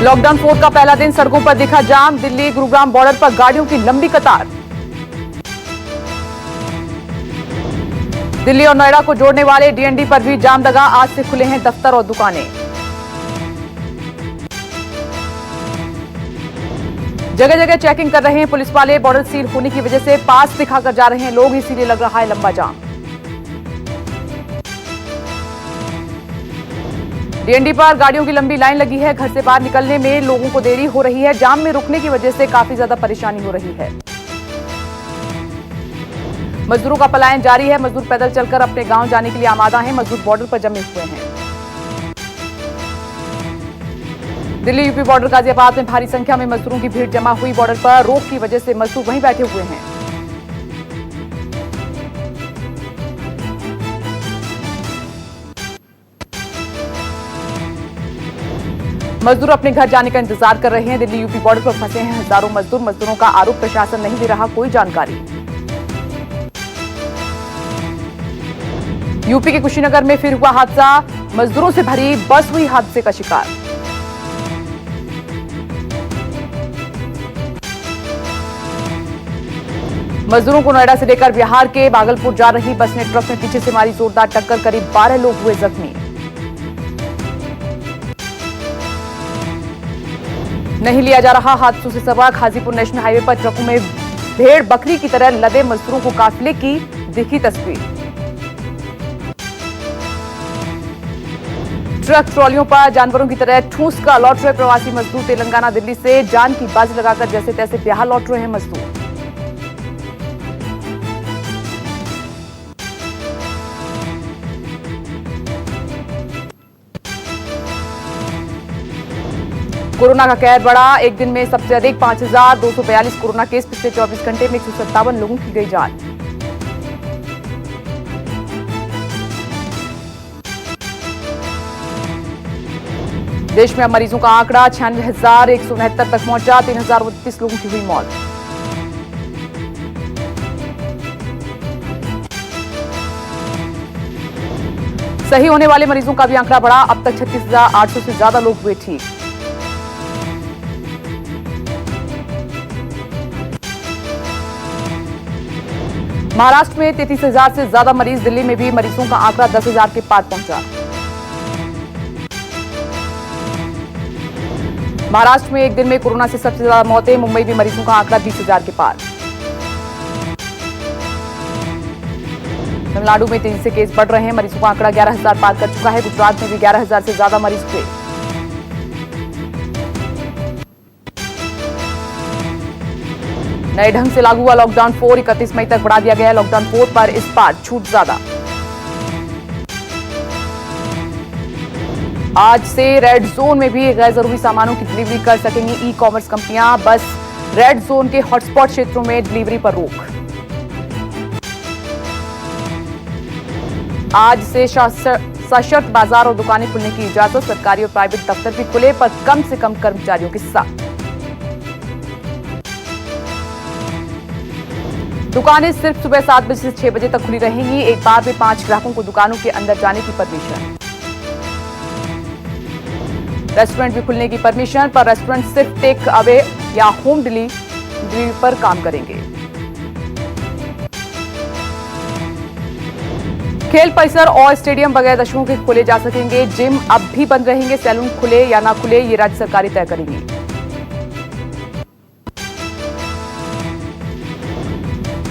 Lockdown 4 का पहला दिन, सड़कों पर दिखा जाम। दिल्ली गुरुग्राम बॉर्डर पर गाड़ियों की लंबी कतार। दिल्ली और नोएडा को जोड़ने वाले डीएनडी पर भी जाम लगा। आज से खुले हैं दफ्तर और दुकानें। जगह जगह चेकिंग कर रहे हैं पुलिस वाले। बॉर्डर सील होने की वजह से पास दिखाकर जा रहे हैं लोग, इसीलिए लग रहा है लंबा जाम। डीएनडी पर गाड़ियों की लंबी लाइन लगी है। घर से बाहर निकलने में लोगों को देरी हो रही है। जाम में रुकने की वजह से काफी ज्यादा परेशानी हो रही है। मजदूरों का पलायन जारी है। मजदूर पैदल चलकर अपने गांव जाने के लिए आमादा हैं। मजदूर बॉर्डर पर जमे हुए हैं। दिल्ली यूपी बॉर्डर गाजियाबाद में भारी संख्या में मजदूरों की भीड़ जमा हुई। बॉर्डर पर रोक की वजह से मजदूर वहीं बैठे हुए हैं। मजदूर अपने घर जाने का इंतजार कर रहे हैं। दिल्ली यूपी बॉर्डर पर फंसे हैं हजारों मजदूर। मजदूरों का आरोप प्रशासन नहीं दे रहा कोई जानकारी। यूपी के कुशीनगर में फिर हुआ हादसा। मजदूरों से भरी बस हुई हादसे का शिकार। मजदूरों को नोएडा से लेकर बिहार के भागलपुर जा रही बस ने ट्रक में पीछे से मारी जोरदार टक्कर। करीब 12 लोग हुए जख्मी। नहीं लिया जा रहा हादसों से सबक। हाजीपुर नेशनल हाईवे पर ट्रकों में भेड़ बकरी की तरह लदे मजदूरों को काफिले की दिखी तस्वीर। ट्रक ट्रॉलियों पर जानवरों की तरह ठूस कर लौट रहे प्रवासी मजदूर। तेलंगाना दिल्ली से जान की बाजी लगाकर जैसे तैसे बिहार लौट रहे हैं मजदूर। कोरोना का कहर बढ़ा। एक दिन में सबसे अधिक 5,242 कोरोना केस। पिछले 24 घंटे में 157 लोगों की गई जान। देश में अब मरीजों का आंकड़ा 96,169 तक पहुंचा। 3,032 लोगों की हुई मौत। सही होने वाले मरीजों का भी आंकड़ा बढ़ा। अब तक 36,800 से ज्यादा लोग हुए ठीक। महाराष्ट्र में 33,000 से ज्यादा मरीज। दिल्ली में भी मरीजों का आंकड़ा 10,000 के पार पहुंचा। महाराष्ट्र में एक दिन में कोरोना से सबसे ज्यादा मौतें। मुंबई में मरीजों का आंकड़ा 20,000 के पार। तमिलनाडु में तेजी से केस बढ़ रहे हैं। मरीजों का आंकड़ा 11,000 पार कर चुका है। गुजरात में भी 11,000 से ज्यादा मरीज हुए। नए ढंग से लागू हुआ लॉकडाउन 4। 31 मई तक बढ़ा दिया गया है लॉकडाउन 4 पर इस बार छूट ज्यादा। आज से रेड जोन में भी गैर जरूरी सामानों की डिलीवरी कर सकेंगी ई कॉमर्स कंपनियां। बस रेड जोन के हॉटस्पॉट क्षेत्रों में डिलीवरी पर रोक। आज से सशर्त बाजार और दुकानें खुलने की इजाजत। सरकारी और प्राइवेट दफ्तर भी खुले पर कम से कम कर्मचारियों के साथ। दुकानें सिर्फ सुबह 7 बजे से 6 बजे तक खुली रहेंगी। एक बार में 5 ग्राहकों को दुकानों के अंदर जाने की परमिशन। रेस्टोरेंट भी खुलने की परमिशन, पर रेस्टोरेंट सिर्फ टेक अवे या होम डिलीवरी पर काम करेंगे। खेल परिसर और स्टेडियम बगैर दर्शकों के खोले जा सकेंगे। जिम अब भी बंद रहेंगे। सैलून खुले या ना खुले ये राज्य सरकारें तय करेंगी।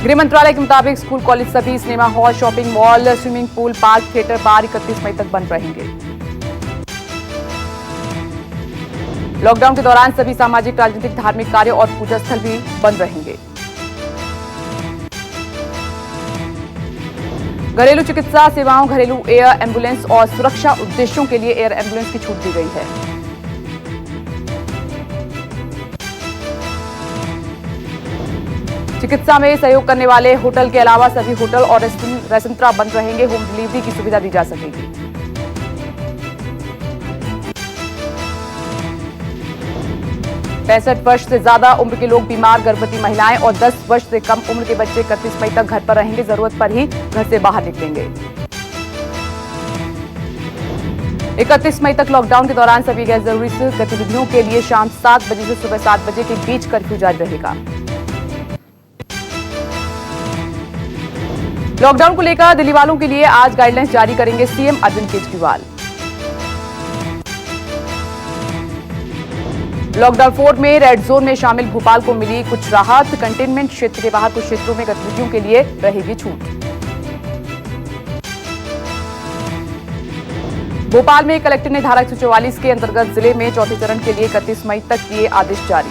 गृह मंत्रालय के मुताबिक स्कूल, कॉलेज, सभी cinema hall, shopping mall, swimming pool, park, theatre, bar 31 मई तक बंद रहेंगे। लॉकडाउन के दौरान सभी सामाजिक, राजनीतिक, धार्मिक कार्य और पूजा स्थल भी बंद रहेंगे। घरेलू चिकित्सा सेवाओं, घरेलू एयर एम्बुलेंस और सुरक्षा उद्देश्यों के लिए एयर एम्बुलेंस की छूट दी गई है। चिकित्सा में सहयोग करने वाले होटल के अलावा सभी होटल और रेस्तरां बंद रहेंगे। होम डिलीवरी की सुविधा दी जा सकेगी। पैंसठ वर्ष से ज्यादा उम्र के लोग, बीमार, गर्भवती महिलाएं और 10 वर्ष से कम उम्र के बच्चे 31 मई तक घर पर रहेंगे। जरूरत पर ही घर से बाहर निकलेंगे। 31 मई तक लॉकडाउन के दौरान सभी गैर जरूरी गतिविधियों के लिए शाम 7 बजे से सुबह 7 बजे के बीच कर्फ्यू जारी रहेगा। लॉकडाउन को लेकर दिल्ली वालों के लिए आज गाइडलाइंस जारी करेंगे सीएम अरविंद केजरीवाल। लॉकडाउन 4 में रेड जोन में शामिल भोपाल को मिली कुछ राहत। कंटेनमेंट क्षेत्र के बाहर कुछ क्षेत्रों में गतिविधियों के लिए रहेगी छूट। भोपाल में कलेक्टर ने धारा 144 के अंतर्गत जिले में चौथे चरण के लिए 31 मई तक किए आदेश जारी।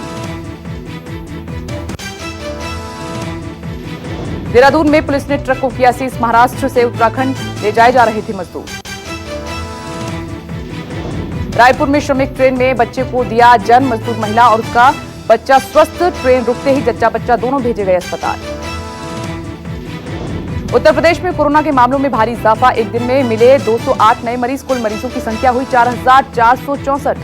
देहरादून में पुलिस ने ट्रक को किया सीज। महाराष्ट्र से उत्तराखंड ले जाए जा रहे थे मजदूर। रायपुर में श्रमिक ट्रेन में बच्चे को दिया जन्म। मजदूर महिला और उसका बच्चा स्वस्थ। ट्रेन रुकते ही जच्चा बच्चा दोनों भेजे गए अस्पताल। उत्तर प्रदेश में कोरोना के मामलों में भारी इजाफा। एक दिन में मिले 208 नए मरीज। कुल मरीजों की संख्या हुई 4,464।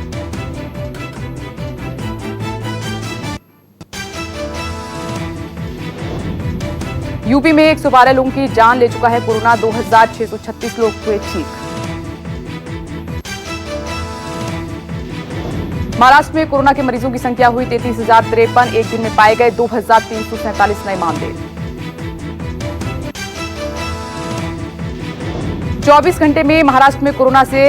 यूपी में 112 लोगों की जान ले चुका है कोरोना। 2,636 लोग हुए ठीक। महाराष्ट्र में कोरोना के मरीजों की संख्या हुई 33,053। एक दिन में पाए गए 2,347 नए मामले। 24 घंटे में महाराष्ट्र में कोरोना से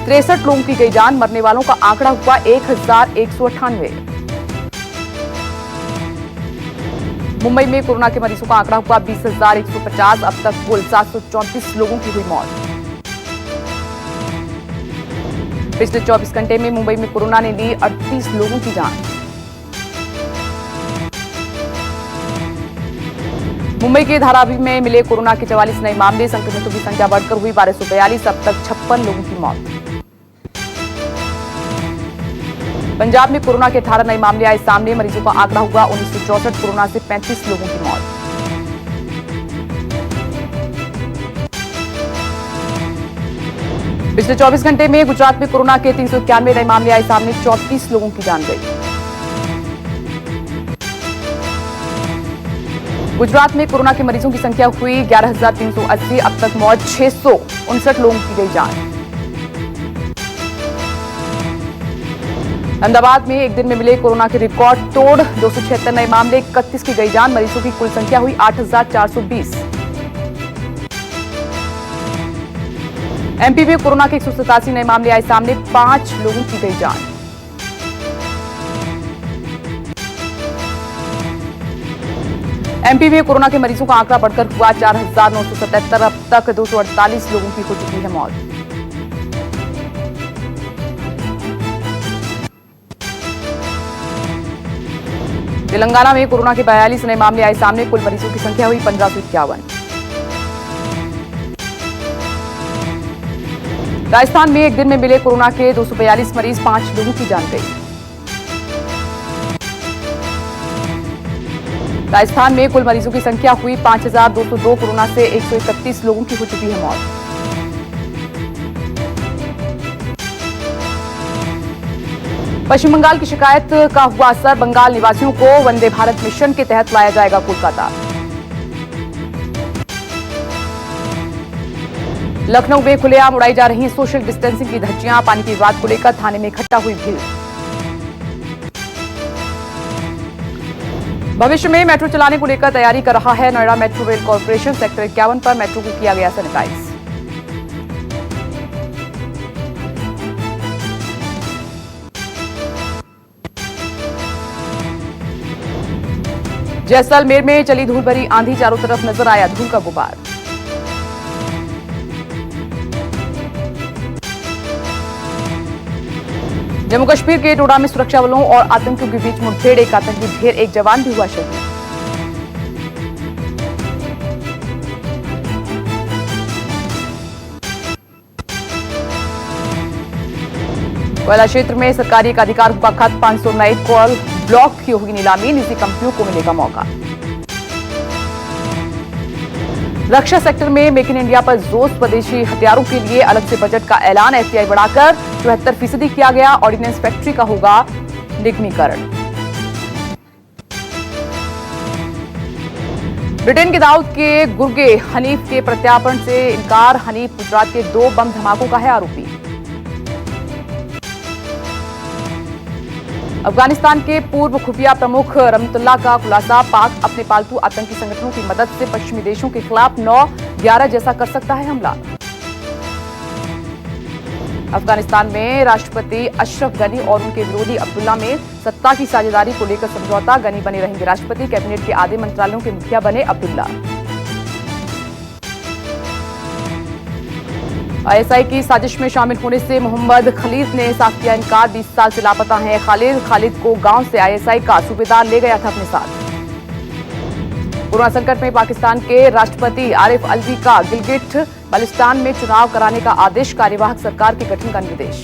63 लोगों की गई जान। मरने वालों का आंकड़ा हुआ 1,198। मुंबई में कोरोना के मरीजों का आंकड़ा हुआ 20,150। अब तक कुल 734 लोगों की हुई मौत। पिछले 24 घंटे में मुंबई में कोरोना ने ली 38 लोगों की जान। मुंबई के धारावी में मिले कोरोना के 44 नए मामले। संक्रमितों की संख्या बढ़कर हुई 1242। अब तक 56 लोगों की मौत। पंजाब में कोरोना के 18 नए मामले आए सामने। मरीजों का आंकड़ा हुआ 1964। कोरोना से 35 लोगों की मौत। पिछले 24 घंटे में गुजरात में कोरोना के 391 नए मामले आए सामने। 34 लोगों की जान गई। गुजरात में कोरोना के मरीजों की संख्या हुई 11,380। अब तक मौत 659 लोगों की गई जान। अहमदाबाद में एक दिन में मिले कोरोना के रिकॉर्ड तोड़ 276 नए मामले। 31 की गई जान। मरीजों की कुल संख्या हुई 8,420। एमपी में कोरोना के 187 नए मामले आए सामने। 5 लोगों की गई जान। एमपी में कोरोना के मरीजों का आंकड़ा बढ़कर हुआ 4,977। अब तक 248 लोगों की हो चुकी है मौत। तेलंगाना में कोरोना के 42 नए मामले आए सामने। कुल मरीजों की संख्या हुई 1,551। राजस्थान में एक दिन में मिले कोरोना के 242 मरीज। 5 लोगों की जान गई। राजस्थान में कुल मरीजों की संख्या हुई 5,202। कोरोना से 131 लोगों की हो चुकी है मौत। पश्चिम बंगाल की शिकायत का हुआ असर। बंगाल निवासियों को वंदे भारत मिशन के तहत लाया जाएगा कोलकाता। लखनऊ में खुलेआम उड़ाई जा रही सोशल डिस्टेंसिंग की धज्जियां। पानी की विवाद को लेकर थाने में इकट्ठा हुई भीड़। भविष्य में मेट्रो चलाने को लेकर तैयारी कर रहा है Noida metro rail corporation. Sector 51 पर मेट्रो को किया गया सैनिटाइज। जैसलमेर में चली धूल भरी आंधी। चारों तरफ नजर आया धूल का गुबार। जम्मू कश्मीर के डोडा में सुरक्षा बलों और आतंकियों के बीच मुठभेड़। एक आतंकी ढेर। एक जवान भी हुआ शहीद। कोयला क्षेत्र में सरकारी एक अधिकार हुआ खत्म। 500 नए कोल ब्लॉक की होगी नीलामी। निजी कंपनियों को मिलेगा मौका। रक्षा सेक्टर में मेक इन इंडिया पर जोर। स्वदेशी हथियारों के लिए अलग से बजट का ऐलान। एफडीआई बढ़ाकर 74% किया गया। ऑर्डिनेंस फैक्ट्री का होगा निगमीकरण। ब्रिटेन के दाऊद के गुर्गे हनीफ के प्रत्यार्पण से इनकार। हनीफ गुजरात के 2 बम धमाकों का है आरोपी। अफगानिस्तान के पूर्व खुफिया प्रमुख रहमतुल्लाह का खुलासा, पाक अपने पालतू आतंकी संगठनों की मदद से पश्चिमी देशों के खिलाफ 9/11 जैसा कर सकता है हमला। अफगानिस्तान में राष्ट्रपति अशरफ गनी और उनके विरोधी अब्दुल्ला में सत्ता की साझेदारी को लेकर समझौता, गनी बने रहेंगे राष्ट्रपति, कैबिनेट के आधे मंत्रालयों के मुखिया बने अब्दुल्ला। आईएसआई की साजिश में शामिल होने से मोहम्मद खलीद ने साफ किया इनकार, 20 साल से लापता हैं खालिद को गांव से आईएसआई का सूबेदार ले गया था अपने साथ। कोरोना संकट में पाकिस्तान के राष्ट्रपति आरिफ अलवी का गिलगिट बाल्टिस्तान में चुनाव कराने का आदेश, कार्यवाहक सरकार के गठन का निर्देश।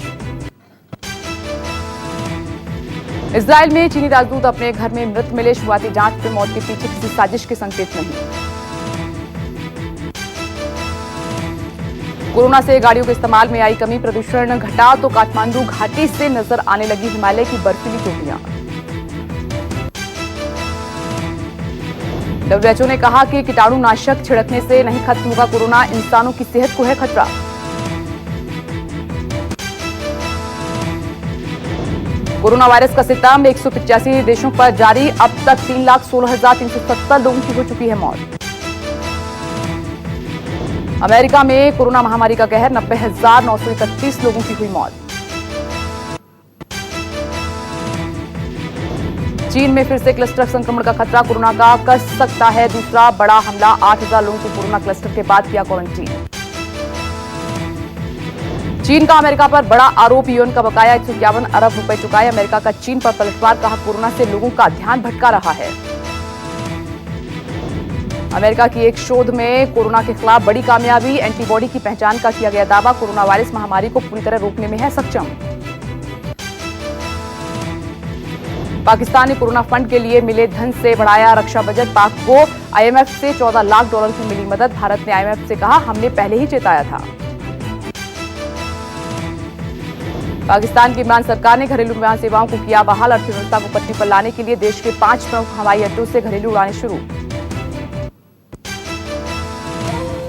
इजरायल में चीनी राजदूत अपने घर में मृत मिले, शुरुआती जांच में मौत के पीछे किसी साजिश के संकेत नहीं। कोरोना से गाड़ियों के इस्तेमाल में आई कमी, प्रदूषण घटा तो काठमांडू घाटी से नजर आने लगी हिमालय की बर्फीली चोटियां। डब्ल्यूएचओ ने कहा कि कीटाणुनाशक छिड़कने से नहीं खत्म होगा कोरोना, इंसानों की सेहत को है खतरा। कोरोना वायरस का सितम 185 देशों पर जारी, अब तक 3,16,370 लोगों की हो चुकी है मौत। अमेरिका में कोरोना महामारी का कहर, 90,931 लोगों की हुई मौत। चीन में फिर से क्लस्टर संक्रमण का खतरा, कोरोना का कर सकता है दूसरा बड़ा हमला, 8,000 लोगों को कोरोना क्लस्टर के बाद किया क्वारंटीन। चीन का अमेरिका पर बड़ा आरोप, यूएन का बकाया 151 अरब रुपए चुकाए, अमेरिका का चीन पर पलटवार, कहा कोरोना से लोगों का ध्यान भटका रहा है। अमेरिका की एक शोध में कोरोना के खिलाफ बड़ी कामयाबी, एंटीबॉडी की पहचान का किया गया दावा, कोरोना वायरस महामारी को पूरी तरह रोकने में है सक्षम। पाकिस्तान ने कोरोना फंड के लिए मिले धन से बढ़ाया रक्षा बजट, पाक को आईएमएफ से $14 लाख की मिली मदद, भारत ने आईएमएफ से कहा हमने पहले ही चेताया था। पाकिस्तान की इमरान सरकार ने घरेलू विमान सेवाओं को किया बहाल, अर्थव्यवस्था को पटरी पर लाने के लिए देश के 5 प्रमुख हवाई अड्डों से घरेलू उड़ानें शुरू।